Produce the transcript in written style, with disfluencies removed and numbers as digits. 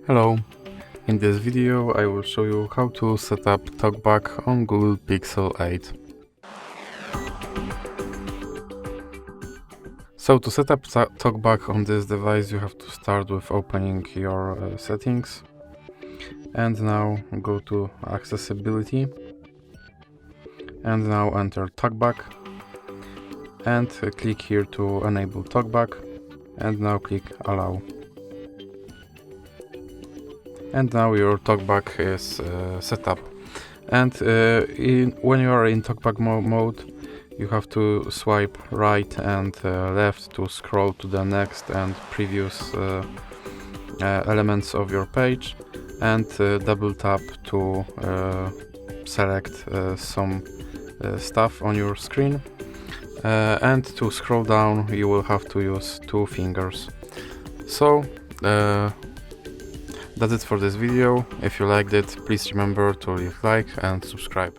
Hello, in this video I will show you how to set up Talkback on Google Pixel 8. So to set up Talkback on this device you have to start with opening your settings and now go to accessibility and now enter Talkback and click here to enable Talkback and now click allow. And now your Talkback is set up. And when you are in Talkback mode, you have to swipe right and left to scroll to the next and previous elements of your page, and double tap to select some stuff on your screen. And to scroll down, you will have to use two fingers. So that's it for this video. If you liked it, please remember to leave a like and subscribe.